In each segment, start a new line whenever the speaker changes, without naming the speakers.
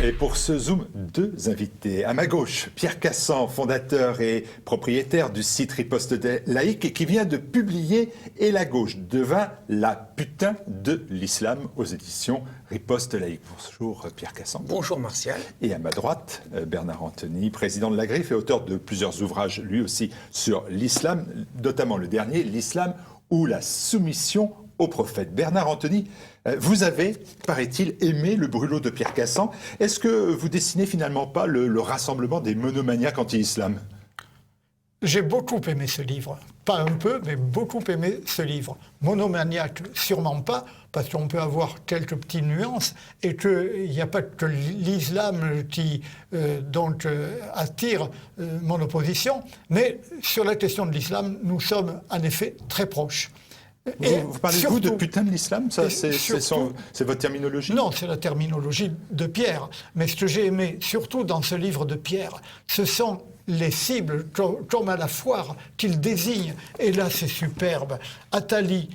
Et pour ce Zoom, deux invités. À ma gauche, Pierre Cassan, fondateur et propriétaire du site Riposte laïque et qui vient de publier « Et la gauche devint la putain de l'islam » aux éditions Riposte laïque. Bonjour Pierre Cassan.
Bonjour Martial.
Et à ma droite, Bernard Anthony, président de la Griffe et auteur de plusieurs ouvrages, lui aussi, sur l'islam, notamment le dernier, l'islam ou la soumission au prophète. Bernard Anthony, vous avez, paraît-il, aimé le brûlot de Pierre Cassan. Est-ce que vous dessinez finalement pas le rassemblement des monomaniaques anti-islam ?
J'ai beaucoup aimé ce livre. Pas un peu, mais beaucoup aimé ce livre. Monomaniaque, sûrement pas, parce qu'on peut avoir quelques petites nuances et qu'il n'y a pas que l'islam qui attire mon opposition. Mais sur la question de l'islam, nous sommes en effet très proches.
Vous parlez surtout, vous de putain de l'islam, ça c'est votre terminologie?
Non, c'est la terminologie de Pierre. Mais ce que j'ai aimé, surtout dans ce livre de Pierre, ce sont les cibles, comme à la foire, qu'il désigne. Et là, c'est superbe. Attali,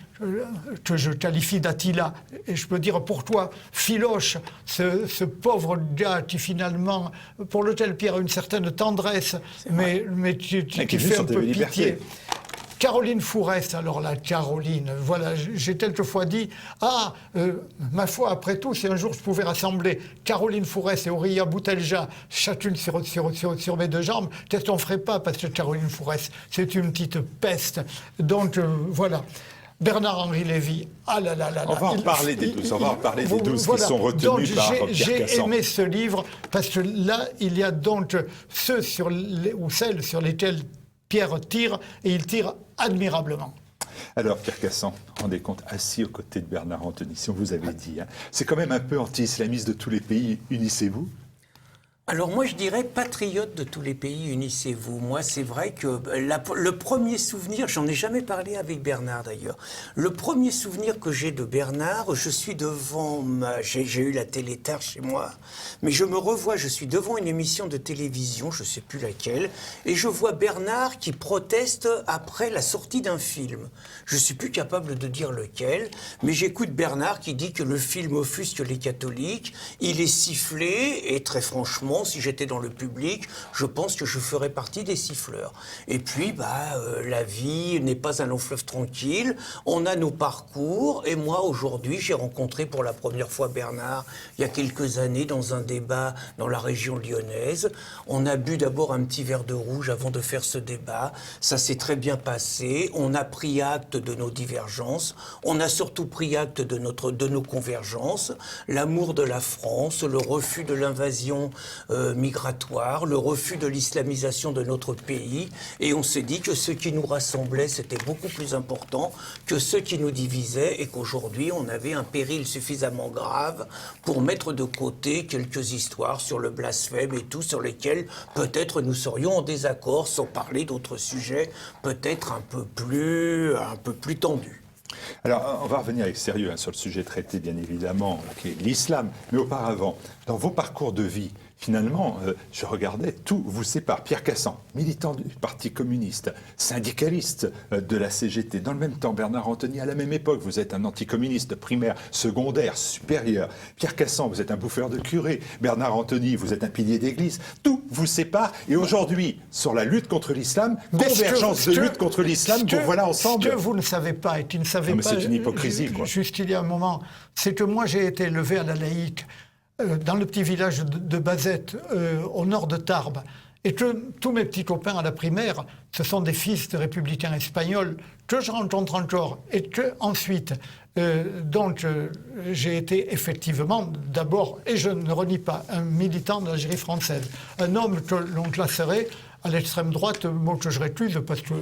que je qualifie d'Attila, et je peux dire pour toi, Philoche, ce pauvre gars qui finalement, pour lequel Pierre a une certaine tendresse, mais qui fait un peu pitié. Caroline Fourest, alors la Caroline, voilà, j'ai quelquefois dit, ma foi, après tout, si un jour je pouvais rassembler Caroline Fourest et Aurélia Boutelja, chacune sur mes deux jambes, qu'est-ce qu'on ferait pas, parce que Caroline Fourest, c'est une petite peste. Donc, voilà. Bernard-Henri Lévy, ah là là là là.
On va en parler des 12, qui sont retenus par Pierre Cassan.
J'ai aimé ce livre, parce que là, il y a donc celles sur lesquels Pierre tire, et il tire admirablement.
Alors, Pierre Cassan, rendez compte, assis aux côtés de Bernard Anthony, si on vous avait dit, c'est quand même un peu anti-islamiste de tous les pays, unissez-vous?
Alors moi je dirais patriote de tous les pays, unissez-vous. Moi c'est vrai que le premier souvenir, j'en ai jamais parlé avec Bernard d'ailleurs, le premier souvenir que j'ai de Bernard, je suis devant, j'ai eu la télé tard chez moi, mais je me revois, je suis devant une émission de télévision, je sais plus laquelle, et je vois Bernard qui proteste après la sortie d'un film. Je suis plus capable de dire lequel, mais j'écoute Bernard qui dit que le film offusque les catholiques, il est sifflé, et très franchement, si j'étais dans le public, je pense que je ferais partie des siffleurs. Et puis, la vie n'est pas un long fleuve tranquille. On a nos parcours. Et moi, aujourd'hui, j'ai rencontré pour la première fois Bernard, il y a quelques années, dans un débat dans la région lyonnaise. On a bu d'abord un petit verre de rouge avant de faire ce débat. Ça s'est très bien passé. On a pris acte de nos divergences. On a surtout pris acte de nos convergences. L'amour de la France, le refus de l'invasion migratoire, le refus de l'islamisation de notre pays, et on s'est dit que ce qui nous rassemblait, c'était beaucoup plus important que ce qui nous divisait, et qu'aujourd'hui, on avait un péril suffisamment grave pour mettre de côté quelques histoires sur le blasphème et tout, sur lesquelles peut-être nous serions en désaccord, sans parler d'autres sujets peut-être un peu plus tendus.
Alors, on va revenir avec sérieux sur le sujet traité, bien évidemment, qui est l'islam. Mais auparavant, dans vos parcours de vie, finalement, je regardais, tout vous sépare. Pierre Cassan, militant du Parti communiste, syndicaliste de la CGT. Dans le même temps, Bernard Anthony, à la même époque, vous êtes un anticommuniste primaire, secondaire, supérieur. Pierre Cassan, vous êtes un bouffeur de curé. Bernard Anthony, vous êtes un pilier d'église. Tout vous sépare. Et aujourd'hui, sur la lutte contre l'islam, convergence de lutte contre l'islam, vous voilà ensemble.
Ce que vous ne savez pas et qui ne savent n'avez
Non, mais
pas...
c'est une hypocrisie, quoi.
Juste il y a un moment, c'est que moi j'ai été élevé à la laïque dans le petit village de Bazette, au nord de Tarbes, et que tous mes petits copains à la primaire, ce sont des fils de républicains espagnols que je rencontre encore, et que ensuite, j'ai été effectivement d'abord, et je ne renie pas, un militant de l'Algérie française, un homme que l'on classerait à l'extrême droite, mot que je récuse parce que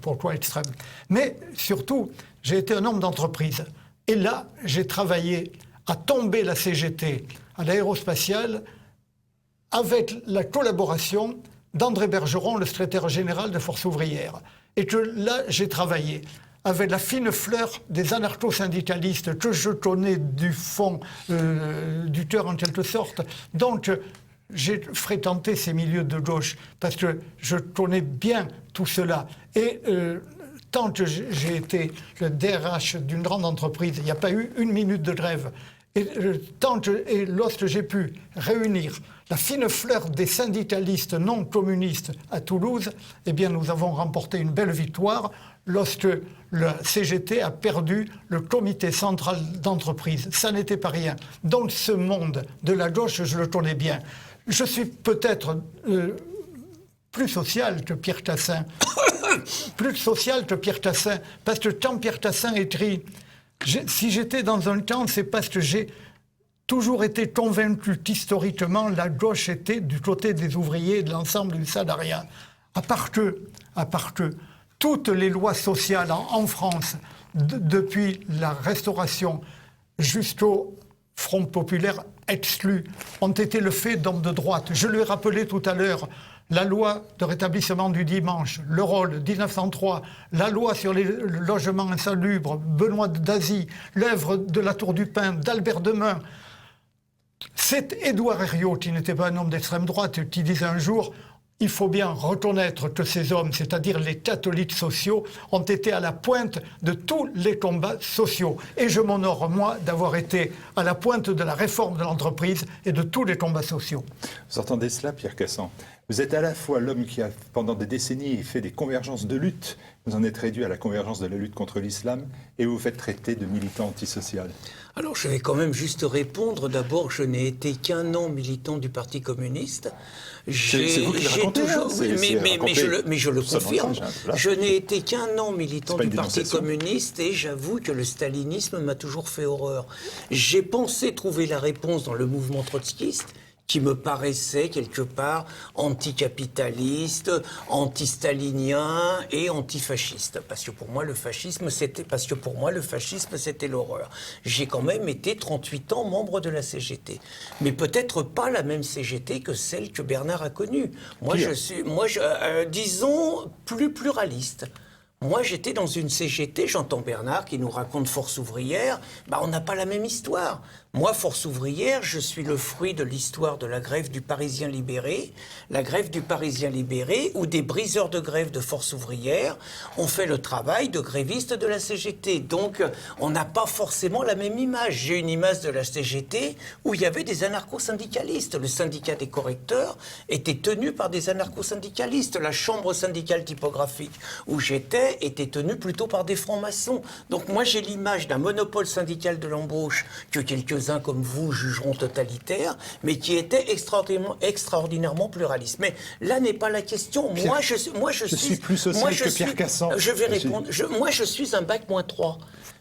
pourquoi extrême. Mais surtout, j'ai été un homme d'entreprise, et là, j'ai travaillé à tomber la CGT à l'aérospatiale avec la collaboration d'André Bergeron, le secrétaire général de Force ouvrière. Et que là, j'ai travaillé avec la fine fleur des anarcho-syndicalistes que je connais du fond du cœur en quelque sorte. Donc, j'ai fréquenté ces milieux de gauche parce que je connais bien tout cela. Et tant que j'ai été le DRH d'une grande entreprise, il n'y a pas eu une minute de grève. Et lorsque j'ai pu réunir la fine fleur des syndicalistes non communistes à Toulouse, eh bien nous avons remporté une belle victoire lorsque le CGT a perdu le comité central d'entreprise. Ça n'était pas rien. Donc ce monde de la gauche, je le connais bien. Je suis peut-être plus social que Pierre Cassin. Plus social que Pierre Cassin. Parce que quand Pierre Cassin écrit... Si j'étais dans un camp, c'est parce que j'ai toujours été convaincu qu'historiquement, la gauche était du côté des ouvriers et de l'ensemble du salariat. À part que toutes les lois sociales en France, depuis la Restauration jusqu'au Front populaire exclu, ont été le fait d'hommes de droite. Je lui ai rappelé tout à l'heure la loi de rétablissement du dimanche, le rôle 1903, la loi sur les logements insalubres, Benoît d'Azy, l'œuvre de la Tour du Pin, d'Albert Demain. C'est Édouard Herriot, qui n'était pas un homme d'extrême droite, qui disait un jour « Il faut bien reconnaître que ces hommes, c'est-à-dire les catholiques sociaux, ont été à la pointe de tous les combats sociaux. » Et je m'honore, moi, d'avoir été à la pointe de la réforme de l'entreprise et de tous les combats sociaux.
Vous entendez cela, Pierre Cassan? Vous êtes à la fois l'homme qui a, pendant des décennies, fait des convergences de lutte. Vous en êtes réduit à la convergence de la lutte contre l'islam et vous vous faites traiter de militant antisocial.
Alors, je vais quand même juste répondre. D'abord, je n'ai été qu'un an militant du Parti communiste.
C'est vous qui le racontez,
mais je le confirme.
Là.
Je n'ai été qu'un an militant du Parti communiste et j'avoue que le stalinisme m'a toujours fait horreur. J'ai pensé trouver la réponse dans le mouvement trotskiste, qui me paraissait quelque part anticapitaliste, anti-stalinien et antifasciste. Parce que pour moi, le fascisme, c'était l'horreur. J'ai quand même été 38 ans membre de la CGT. Mais peut-être pas la même CGT que celle que Bernard a connue. Moi, disons, plus pluraliste. Moi, j'étais dans une CGT, j'entends Bernard qui nous raconte Force ouvrière, on n'a pas la même histoire. Moi, Force ouvrière, je suis le fruit de l'histoire de la grève du Parisien libéré. La grève du Parisien libéré, où des briseurs de grève de Force ouvrière ont fait le travail de grévistes de la CGT. Donc, on n'a pas forcément la même image. J'ai une image de la CGT où il y avait des anarcho-syndicalistes. Le syndicat des correcteurs était tenu par des anarcho-syndicalistes. La chambre syndicale typographique où j'étais était tenue plutôt par des francs-maçons. Donc, moi, j'ai l'image d'un monopole syndical de l'embauche que quelques-uns comme vous jugeront totalitaire, mais qui était extraordinairement pluraliste. Mais là n'est pas la question.
Pierre, moi, je suis plus social que Pierre Cassan.
Je vais répondre. Moi, je suis un bac-3.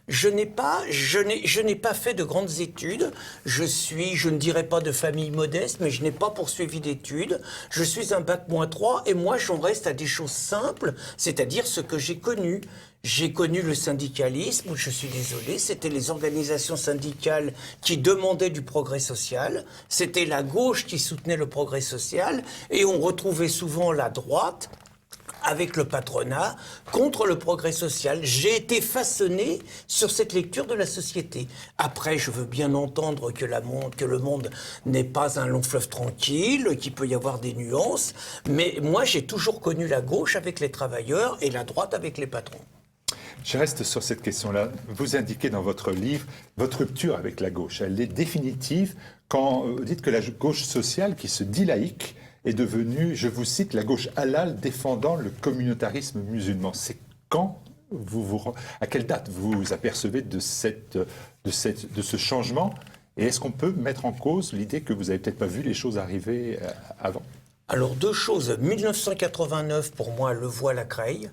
Je n'ai pas fait de grandes études. Je ne dirais pas de famille modeste, mais je n'ai pas poursuivi d'études. Je suis un bac-3 et moi, j'en reste à des choses simples, c'est-à-dire ce que j'ai connu. J'ai connu le syndicalisme, je suis désolé, c'était les organisations syndicales qui demandaient du progrès social, c'était la gauche qui soutenait le progrès social, et on retrouvait souvent la droite avec le patronat, contre le progrès social. J'ai été façonné sur cette lecture de la société. Après, je veux bien entendre que le monde n'est pas un long fleuve tranquille, qu'il peut y avoir des nuances, mais moi, j'ai toujours connu la gauche avec les travailleurs et la droite avec les patrons.
Je reste sur cette question-là. Vous indiquez dans votre livre votre rupture avec la gauche. Elle est définitive quand vous dites que la gauche sociale, qui se dit laïque, est devenue, je vous cite, la gauche halal défendant le communautarisme musulman. C'est quand à quelle date vous vous apercevez de ce changement? Et est-ce qu'on peut mettre en cause l'idée que vous n'avez peut-être pas vu les choses arriver avant?
Alors, deux choses. 1989, pour moi, le voile à Creil.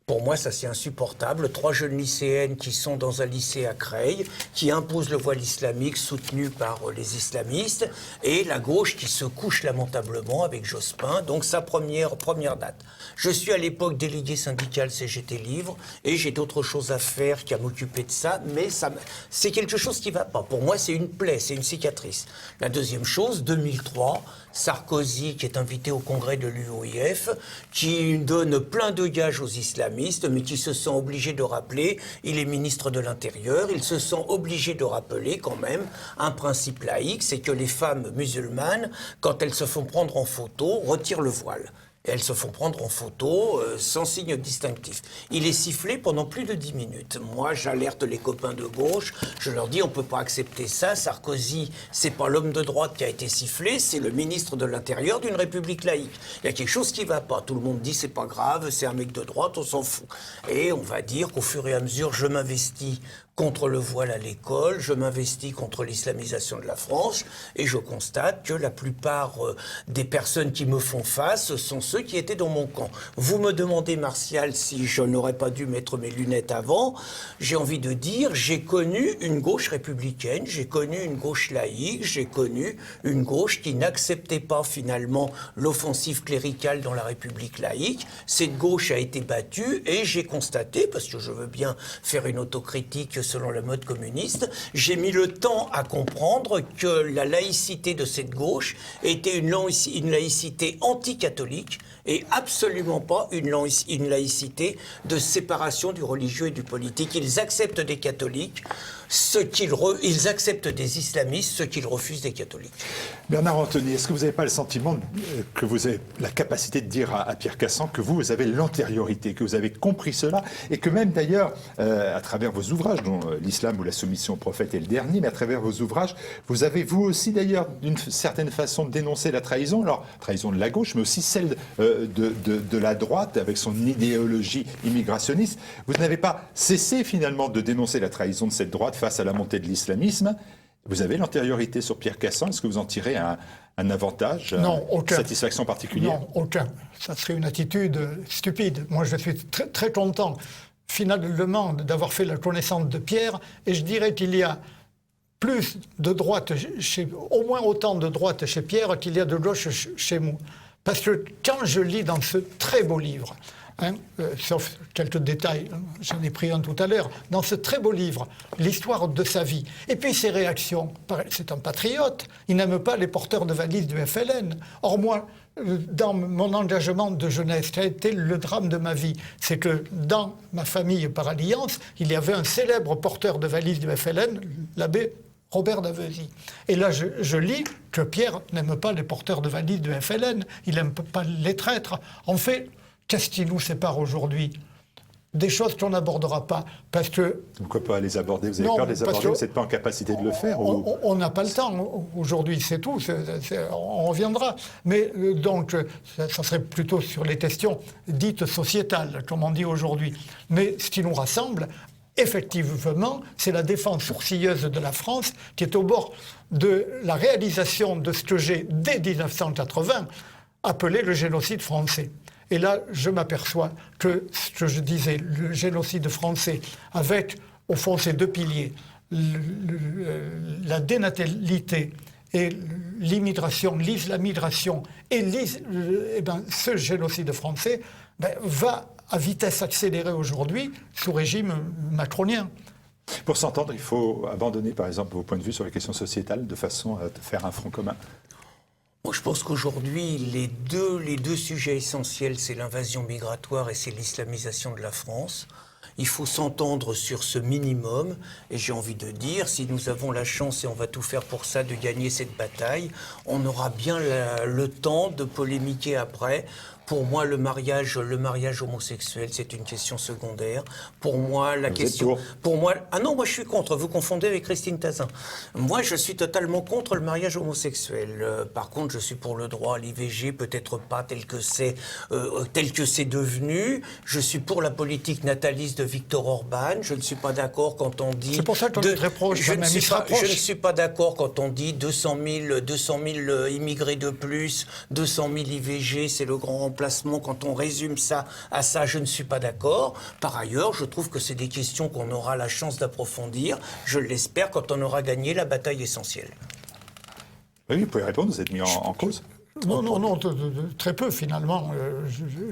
Pour moi, ça c'est insupportable. 3 jeunes lycéennes qui sont dans un lycée à Creil, qui imposent le voile islamique soutenu par les islamistes, et la gauche qui se couche lamentablement avec Jospin. Donc sa première date. Je suis à l'époque délégué syndical CGT Livre, et j'ai d'autres choses à faire qu'à m'occuper de ça, mais c'est quelque chose qui ne va pas. Pour moi, c'est une plaie, c'est une cicatrice. La deuxième chose, 2003, Sarkozy, qui est invité au congrès de l'UOIF, qui donne plein de gages aux islamistes, mais qui se sent obligé de rappeler, il est ministre de l'Intérieur, il se sent obligé de rappeler quand même un principe laïque, c'est que les femmes musulmanes, quand elles se font prendre en photo, retirent le voile. Et elles se font prendre en photo sans signe distinctif. Il est sifflé pendant plus de 10 minutes. Moi, j'alerte les copains de gauche, je leur dis on ne peut pas accepter ça. Sarkozy, c'est pas l'homme de droite qui a été sifflé, c'est le ministre de l'Intérieur d'une république laïque. Il y a quelque chose qui ne va pas. Tout le monde dit c'est pas grave, c'est un mec de droite, on s'en fout. Et on va dire qu'au fur et à mesure, je m'investis contre le voile à l'école, je m'investis contre l'islamisation de la France, et je constate que la plupart des personnes qui me font face sont ceux qui étaient dans mon camp. Vous me demandez, Martial, si je n'aurais pas dû mettre mes lunettes avant. J'ai envie de dire, j'ai connu une gauche républicaine, j'ai connu une gauche laïque, j'ai connu une gauche qui n'acceptait pas finalement l'offensive cléricale dans la République laïque. Cette gauche a été battue, et j'ai constaté, parce que je veux bien faire une autocritique selon la mode communiste, j'ai mis le temps à comprendre que la laïcité de cette gauche était une laïcité anticatholique et absolument pas une laïcité de séparation du religieux et du politique. Ils acceptent des catholiques, ils acceptent des islamistes, ce qu'ils refusent des catholiques.
Bernard Anthony, est-ce que vous n'avez pas le sentiment que vous avez la capacité de dire à Pierre Cassant que vous avez l'antériorité, que vous avez compris cela, et que même d'ailleurs, à travers vos ouvrages, dont l'islam ou la soumission au prophète est le dernier, mais à travers vos ouvrages, vous avez vous aussi d'ailleurs d'une certaine façon dénoncé la trahison, alors trahison de la gauche, mais aussi celle de la droite avec son idéologie immigrationniste. Vous n'avez pas cessé finalement de dénoncer la trahison de cette droite face à la montée de l'islamisme. Vous avez l'antériorité sur Pierre Cassant. Est-ce que vous en tirez un avantage, une satisfaction particulière?
Non, aucun. Ça serait une attitude stupide. Moi, je suis très, très content, finalement, d'avoir fait la connaissance de Pierre. Et je dirais qu'il y a plus de droite, au moins autant de droite chez Pierre qu'il y a de gauche chez moi. Parce que quand je lis dans ce très beau livre, sauf quelques détails, j'en ai pris un tout à l'heure, dans ce très beau livre, l'histoire de sa vie, et puis ses réactions. C'est un patriote, il n'aime pas les porteurs de valises du FLN. Or moi, dans mon engagement de jeunesse, qui a été le drame de ma vie, c'est que dans ma famille par alliance, il y avait un célèbre porteur de valises du FLN, l'abbé Robert d'Avezy. Et là, je lis que Pierre n'aime pas les porteurs de valises du FLN, il n'aime pas les traîtres. En fait, qu'est-ce qui nous sépare aujourd'hui? Des choses qu'on n'abordera pas, parce que...
Pourquoi pas les aborder? Vous avez peur de les aborder? Vous n'êtes pas en capacité de le faire?
On n'a pas le temps aujourd'hui, c'est tout, on reviendra. Mais donc, ça serait plutôt sur les questions dites sociétales, comme on dit aujourd'hui. Mais ce qui nous rassemble, effectivement, c'est la défense sourcilleuse de la France qui est au bord de la réalisation de ce que j'ai, dès 1980, appelé le génocide français. Et là, je m'aperçois que ce que je disais, le génocide français, avec, au fond, ces deux piliers, la dénatalité et l'immigration, l'islamigration, et ce génocide français va à vitesse accélérée aujourd'hui sous régime macronien.
Pour s'entendre, il faut abandonner, par exemple, vos points de vue sur les questions sociétales de façon à faire un front commun.
Moi, je pense qu'aujourd'hui, les deux sujets essentiels, c'est l'invasion migratoire et c'est l'islamisation de la France. Il faut s'entendre sur ce minimum. Et j'ai envie de dire, si nous avons la chance, et on va tout faire pour ça, de gagner cette bataille, on aura bien le temps de polémiquer après Pour moi, le mariage homosexuel, c'est une question secondaire. Pour moi, la question... Pour moi... Ah non, moi je suis contre. Vous confondez avec Christine Tazin. Moi, je suis totalement contre le mariage homosexuel. Par contre, je suis pour le droit à l'IVG, peut-être pas tel que c'est devenu. Je suis pour la politique nataliste de Viktor Orban. Je ne suis pas d'accord quand on dit...
C'est pour ça qu'on est très proche.
Je ne suis pas d'accord quand on dit 200 000 immigrés de plus, 200 000 IVG, c'est le grand remplacement. Quand on résume ça à ça, je ne suis pas d'accord. Par ailleurs, je trouve que c'est des questions qu'on aura la chance d'approfondir, je l'espère, quand on aura gagné la bataille essentielle.
Oui, vous pouvez répondre, vous êtes mis en cause.
Non, très peu finalement.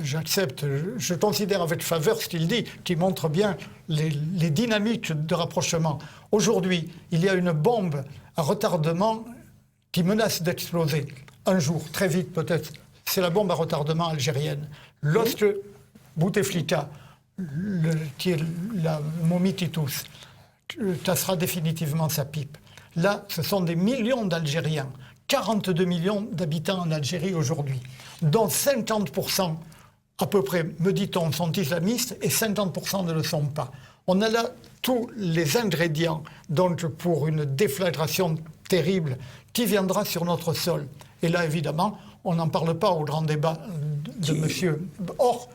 J'accepte. Je considère avec faveur ce qu'il dit, qui montre bien les dynamiques de rapprochement. Aujourd'hui, il y a une bombe à retardement qui menace d'exploser. Un jour, très vite peut-être. C'est la bombe à retardement algérienne. Lorsque Bouteflika, qui est la momie Titus, tassera définitivement sa pipe, là, ce sont des millions d'Algériens, 42 millions d'habitants en Algérie aujourd'hui, dont 50% à peu près, me dit-on, sont islamistes et 50% ne le sont pas. On a là tous les ingrédients donc, pour une déflagration terrible qui viendra sur notre sol. Et là, évidemment, on n'en parle pas au grand débat de monsieur. Or,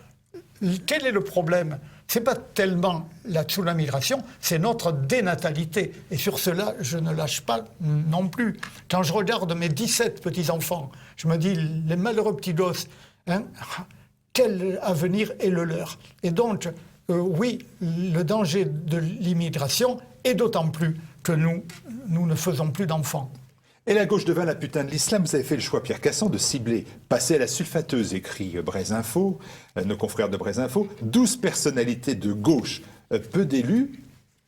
quel est le problème ? Ce n'est pas tellement la tsunami-migration, c'est notre dénatalité. Et sur cela, je ne lâche pas non plus. Quand je regarde mes 17 petits-enfants, je me dis, les malheureux petits gosses, quel avenir est le leur ? Et donc, oui, le danger de l'immigration est d'autant plus que nous ne faisons plus d'enfants.
Et la gauche devint la putain de l'islam. Vous avez fait le choix, Pierre Cassan, de cibler, passer à la sulfateuse, écrit Brésinfo, nos confrères de Brésinfo, 12 personnalités de gauche, peu d'élus,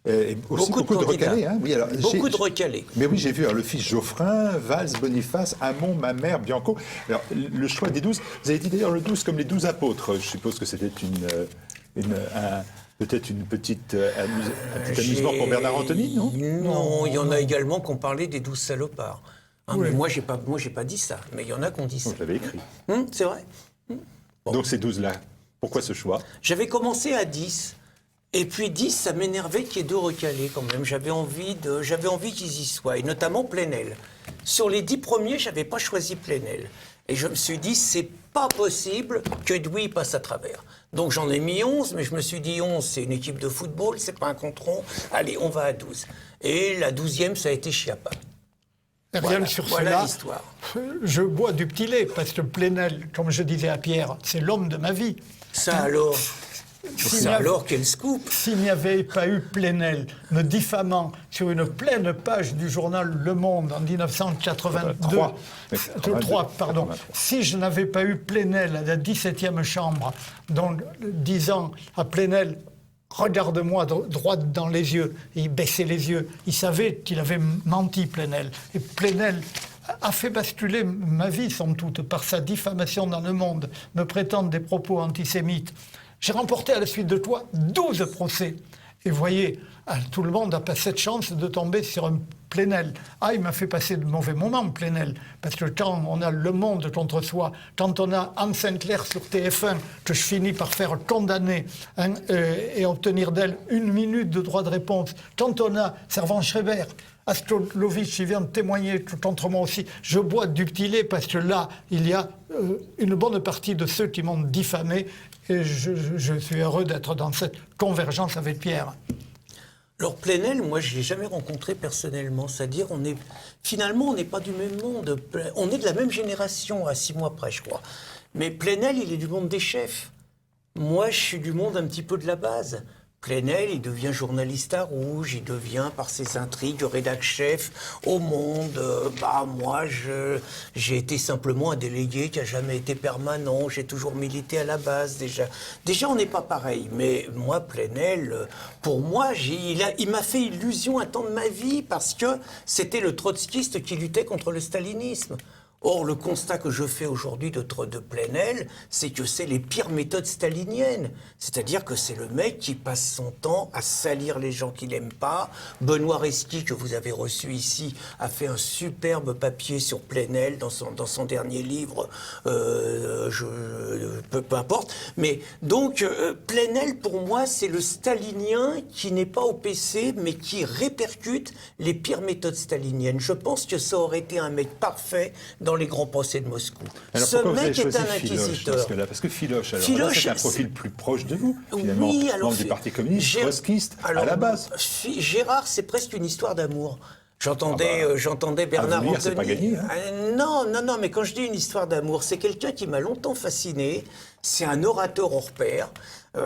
et aussi beaucoup de recalés. Hein. Oui, alors,
beaucoup de recalés.
Mais oui, j'ai vu le fils Geoffrin, Valls, Boniface, Hamon, Mamère, Bianco. Alors, le choix des 12, vous avez dit d'ailleurs le 12 comme les 12 apôtres. Je suppose que c'était peut-être un petit amusement pour Bernard Anthony, non ?
Non, il y en a également qui ont parlé des 12 salopards. Hein, oui. Mais moi, j'ai pas dit ça. Mais il y en a qui ont dit ça.
Vous l'avez écrit.
C'est vrai.
Bon. Donc ces 12-là, pourquoi ce choix ?
J'avais commencé à 10. Et puis 10, ça m'énervait qu'il y ait 2 recalés quand même. J'avais envie qu'ils y soient, et notamment Plenel. Sur les 10 premiers, je n'avais pas choisi Plenel. Et je me suis dit, c'est pas possible que Edoui passe à travers. Donc j'en ai mis 11, mais je me suis dit 11, c'est une équipe de football, c'est pas un contre-rond. Allez, on va à 12. Et la 12e, ça a été Schiappa.
Rien sur cela,
l'histoire.
Je bois du petit lait, parce que Plenel, comme je disais à Pierre, c'est l'homme de ma vie.
Ça alors quel scoop!
S'il n'y avait pas eu Plenel me diffamant sur une pleine page du journal Le Monde en 1982, si je n'avais pas eu Plenel à la 17e chambre, donc disant à Plenel, regarde-moi droit dans les yeux, et il baissait les yeux, il savait qu'il avait menti, Plenel. Et Plenel a fait basculer ma vie, somme toute, par sa diffamation dans Le Monde, me prétendre des propos antisémites. J'ai remporté à la suite de toi 12 procès. Et vous voyez, tout le monde n'a pas cette chance de tomber sur un Plenel. Ah, il m'a fait passer de mauvais moments, Plenel. Parce que quand on a Le Monde contre soi, quand on a Anne Sinclair sur TF1, que je finis par faire condamner et obtenir d'elle 1 minute de droit de réponse, quand on a Servan-Schreiber, Astolovic, qui vient de témoigner contre moi aussi, je bois du petit lait parce que là, il y a une bonne partie de ceux qui m'ont diffamé. Et je suis heureux d'être dans cette convergence avec Pierre.
Alors Plenel, moi je ne l'ai jamais rencontré personnellement, c'est-à-dire finalement on n'est pas du même monde, on est de la même génération à 6 mois près je crois. Mais Plenel il est du monde des chefs, moi je suis du monde un petit peu de la base. Plenel, il devient journaliste à Rouge, il devient, par ses intrigues, rédac-chef au Monde. Moi, j'ai été simplement un délégué qui n'a jamais été permanent, j'ai toujours milité à la base, déjà. Déjà, on n'est pas pareil, mais moi, Plenel, pour moi, il m'a fait illusion un temps de ma vie, parce que c'était le trotskiste qui luttait contre le stalinisme. Or, le constat que je fais aujourd'hui de Plenel, c'est que c'est les pires méthodes staliniennes. C'est-à-dire que c'est le mec qui passe son temps à salir les gens qu'il n'aime pas. Benoît Reski, que vous avez reçu ici, a fait un superbe papier sur Plenel dans son dernier livre, peu importe. Mais donc, Plenel, pour moi, c'est le stalinien qui n'est pas au PC, mais qui répercute les pires méthodes staliniennes. Je pense que ça aurait été un mec parfait dans les grands procès de Moscou.
Alors
Ce
pourquoi vous avez
mec est
choisi
un
Filoche
inquisiteur.
parce que Filoche, alors
Filoche,
là, c'est un profil plus proche de vous, finalement,
Oui, alors,
membre du Parti communiste, trotskiste, à la base.
Gérard, c'est presque une histoire d'amour. J'entendais Bernard
à vous lire,
Anthony.
c'est pas gagné, hein.
Non, mais quand je dis une histoire d'amour, c'est quelqu'un qui m'a longtemps fasciné. C'est un orateur hors pair.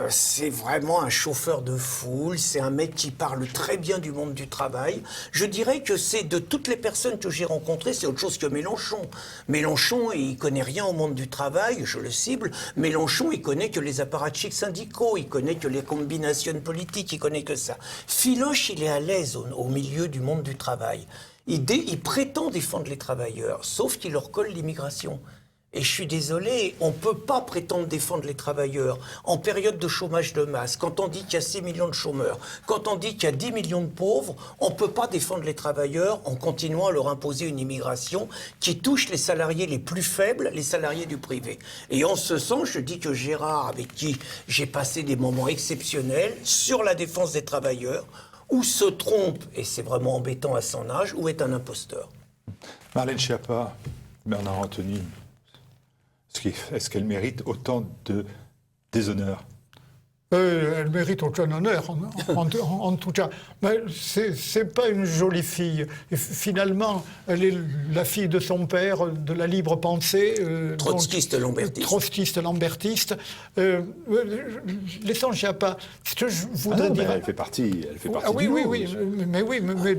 C'est vraiment un chauffeur de foule. C'est un mec qui parle très bien du monde du travail. Je dirais que c'est de toutes les personnes que j'ai rencontrées, c'est autre chose que Mélenchon. Mélenchon, il connaît rien au monde du travail, je le cible. Mélenchon, il connaît que les apparatchiks syndicaux, il connaît que les combinations politiques, il connaît que ça. Filoche, il est à l'aise au milieu du monde du travail. Il prétend défendre les travailleurs, sauf qu'il leur colle l'immigration. Et je suis désolé, on ne peut pas prétendre défendre les travailleurs en période de chômage de masse. Quand on dit qu'il y a 6 millions de chômeurs, quand on dit qu'il y a 10 millions de pauvres, on ne peut pas défendre les travailleurs en continuant à leur imposer une immigration qui touche les salariés les plus faibles, les salariés du privé. Et en ce sens, je dis que Gérard, avec qui j'ai passé des moments exceptionnels sur la défense des travailleurs, ou se trompe, et c'est vraiment embêtant à son âge, ou est un imposteur.
Marlène Schiappa, Bernard Anthony, est-ce qu'elle mérite autant de déshonneur?
Elle mérite aucun honneur, en tout cas. Mais c'est pas une jolie fille. Et finalement, elle est la fille de son père, de la libre pensée. Trotskiste lambertiste. Laissons Schiappa. Ce que je voudrais dire...
Elle fait partie
oui,
du lot.
oui,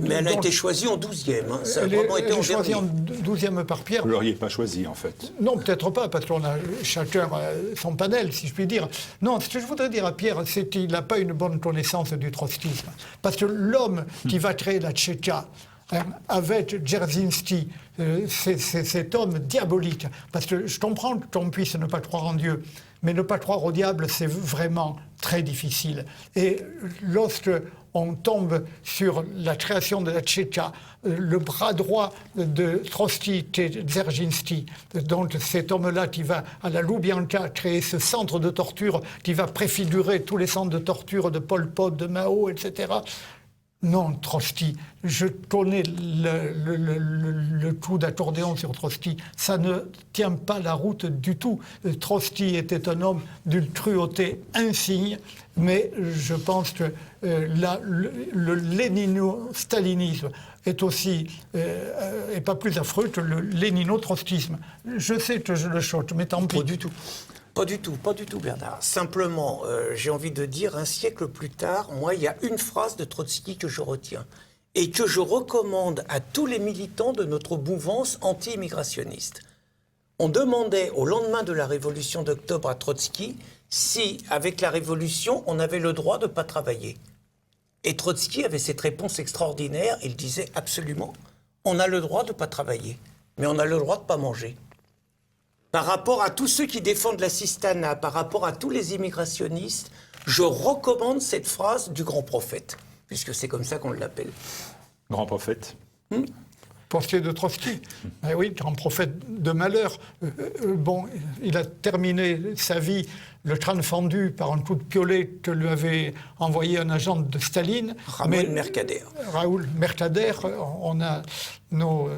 mais
elle a été choisie en 12e. Hein. Ça a vraiment été
choisie en 12e par Pierre.
Vous ne l'auriez pas choisi, en fait.
Non, peut-être pas, parce qu'on a chacun son panel, si je puis dire. Non, ce que je voudrais dire à Pierre, c'est qu'il n'a pas une bonne connaissance du trotskisme. Parce que l'homme qui va créer la Tchétcha, avec Dzerzhinsky, c'est cet homme diabolique. Parce que je comprends qu'on puisse ne pas croire en Dieu, mais ne pas croire au diable, c'est vraiment très difficile. Et lorsque on tombe sur la création de la Tchétcha, le bras droit de Trotsky, Dzerzhinsky, donc cet homme-là qui va à la Loubianka créer ce centre de torture, qui va préfigurer tous les centres de torture de Pol Pot, de Mao, etc. Non, Trotsky, je connais le coup d'accordéon sur Trotsky, ça ne tient pas la route du tout. Trotsky était un homme d'une cruauté insigne, mais je pense que le lénino-stalinisme est aussi, et pas plus affreux que le lénino-trotskisme. Je sais que je le choque, mais tant pis.
Pas du tout. Pas du tout, Bernard. Simplement, j'ai envie de dire, un siècle plus tard, moi, il y a une phrase de Trotsky que je retiens et que je recommande à tous les militants de notre mouvance anti-immigrationniste. On demandait au lendemain de la Révolution d'octobre à Trotsky si, avec la Révolution, on avait le droit de ne pas travailler. Et Trotsky avait cette réponse extraordinaire, il disait absolument, on a le droit de ne pas travailler, mais on a le droit de ne pas manger. Par rapport à tous ceux qui défendent l'assistanat, par rapport à tous les immigrationnistes, je recommande cette phrase du grand prophète, puisque c'est comme ça qu'on l'appelle.
Grand prophète.
Pour de Trotsky. Eh oui, grand prophète de malheur. Bon, il a terminé sa vie, le crâne fendu par un coup de piolet que lui avait envoyé un agent de Staline.
Raoul Mercader.
Raoul Mercader, on a nos,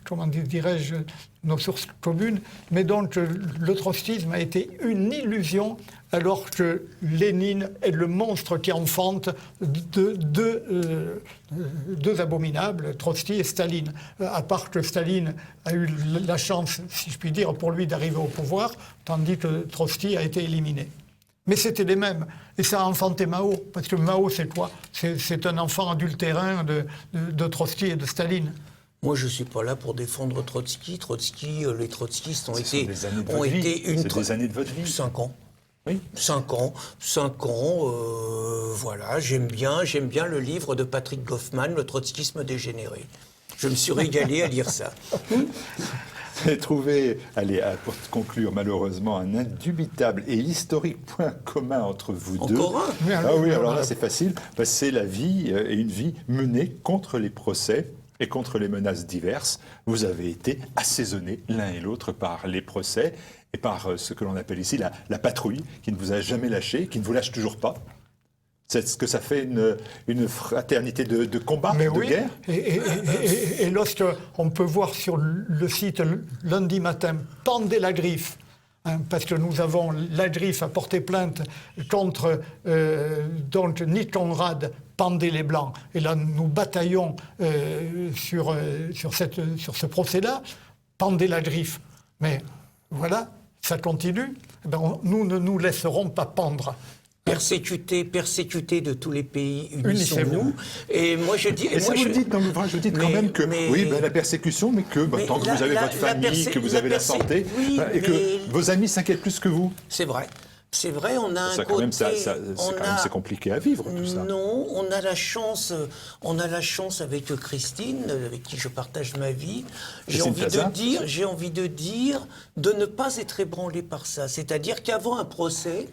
comment dirais-je, nos sources communes. Mais donc, le trotskisme a été une illusion, alors que Lénine est le monstre qui enfante deux abominables, Trotsky et Staline. À part que Staline a eu la chance, si je puis dire, pour lui d'arriver au pouvoir, tandis que Trotsky a été éliminé. Mais c'était les mêmes. Et ça a enfanté Mao. Parce que Mao, c'est quoi? C'est un enfant adultérin de Trotsky et de Staline.
Moi, je ne suis pas là pour défendre Trotsky. Les trotskistes ont été
des années de votre vie.
5 ans.
Oui.
5 ans, voilà, j'aime bien le livre de Patrick Goffman, Le trotskisme dégénéré. Je me suis régalé à lire ça.
avez trouvé, allez, pour conclure, malheureusement, un indubitable et historique point commun entre vous deux.
Encore un?
Ah oui, alors là, c'est facile. C'est la vie et une vie menée contre les procès et contre les menaces diverses. Vous avez été assaisonnés l'un et l'autre par les procès et par ce que l'on appelle ici la patrouille, qui ne vous a jamais lâché, qui ne vous lâche toujours pas. C'est ce que ça fait une fraternité de combat,
Mais
de
oui,
guerre.
et lorsqu'on peut voir sur le site lundi matin, pendez la griffe, hein, parce que nous avons la griffe à porter plainte contre donc Nick Conrad, pendez les Blancs. Et là, nous bataillons sur ce procès-là, pendez la griffe. Mais voilà, ça continue. Eh ben, nous ne nous laisserons pas pendre.
Persécutés de tous les pays,
Unissez-vous.
unissons-nous. Et moi je dis...
Et ça, vous le dites dans l'ouvrage, vous dites quand même que, oui, la persécution, mais que tant que vous avez votre famille, que vous avez la santé,
oui,
et que vos amis s'inquiètent plus que vous.
C'est vrai. C'est vrai, on a un
Ça,
côté...
c'est compliqué à vivre, tout ça.
Non, on a la chance avec Christine, avec qui je partage ma vie. J'ai envie de dire de ne pas être ébranlé par ça. C'est-à-dire qu'avant un procès,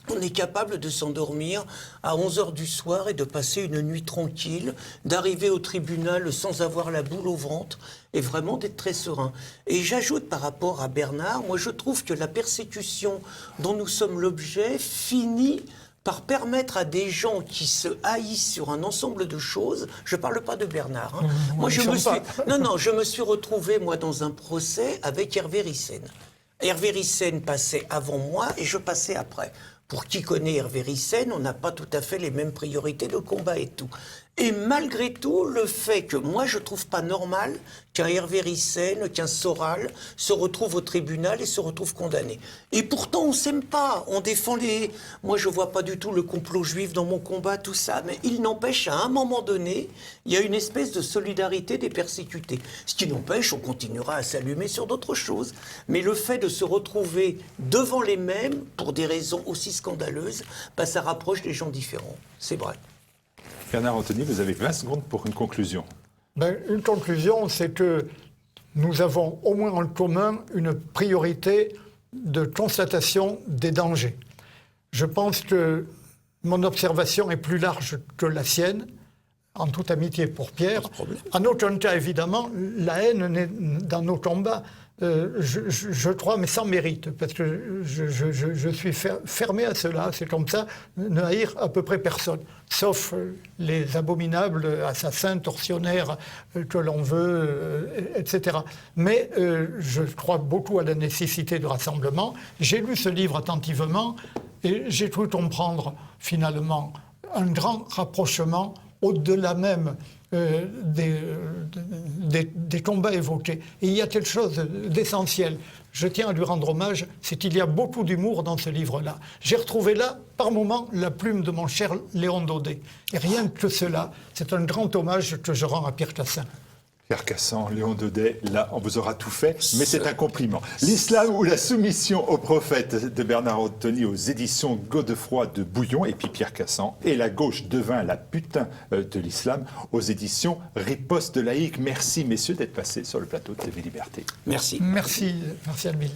on est capable de s'endormir à 11h du soir et de passer une nuit tranquille, d'arriver au tribunal sans avoir la boule au ventre et vraiment d'être très serein. Et j'ajoute par rapport à Bernard, moi je trouve que la persécution dont nous sommes l'objet finit par permettre à des gens qui se haïssent sur un ensemble de choses, je ne parle pas de Bernard, hein. Moi je me suis retrouvé moi dans un procès avec Hervé Ryssen. Hervé Ryssen passait avant moi et je passais après. Pour qui connaît Hervé Ryssen, on n'a pas tout à fait les mêmes priorités de combat et tout. Et malgré tout, le fait que moi je trouve pas normal qu'un Hervé Ryssen, qu'un Soral se retrouve au tribunal et se retrouve condamné. Et pourtant on s'aime pas, on défend les... Moi je vois pas du tout le complot juif dans mon combat, tout ça, mais il n'empêche à un moment donné, il y a une espèce de solidarité des persécutés. Ce qui n'empêche, on continuera à s'allumer sur d'autres choses. Mais le fait de se retrouver devant les mêmes, pour des raisons aussi scandaleuses, ça rapproche des gens différents. C'est vrai.
Bernard Anthony, vous avez 20 secondes pour une conclusion.
Une conclusion, c'est que nous avons au moins en commun une priorité de constatation des dangers. Je pense que mon observation est plus large que la sienne, en toute amitié pour Pierre. En aucun cas, évidemment, la haine n'est dans nos combats. Je crois, mais sans mérite, parce que je suis fermé à cela, c'est comme ça, ne haïr à peu près personne, sauf les abominables assassins, tortionnaires que l'on veut, etc. Mais je crois beaucoup à la nécessité de rassemblement. J'ai lu ce livre attentivement et j'ai cru comprendre finalement un grand rapprochement au-delà même des combats évoqués. Et il y a quelque chose d'essentiel. Je tiens à lui rendre hommage, c'est qu'il y a beaucoup d'humour dans ce livre-là. J'ai retrouvé là, par moments, la plume de mon cher Léon Daudet. Et rien que cela, c'est un grand hommage que je rends à Pierre Cassin.
Pierre Cassin, Léon Daudet, là, on vous aura tout fait, mais c'est un compliment. L'islam ou la soumission au prophète de Bernard Anthony aux éditions Godefroy de Bouillon, et puis Pierre Cassin, et la gauche devint la putain de l'islam aux éditions Riposte laïque. Merci, messieurs, d'être passés sur le plateau de TV Liberté.
Merci.
Merci Almil.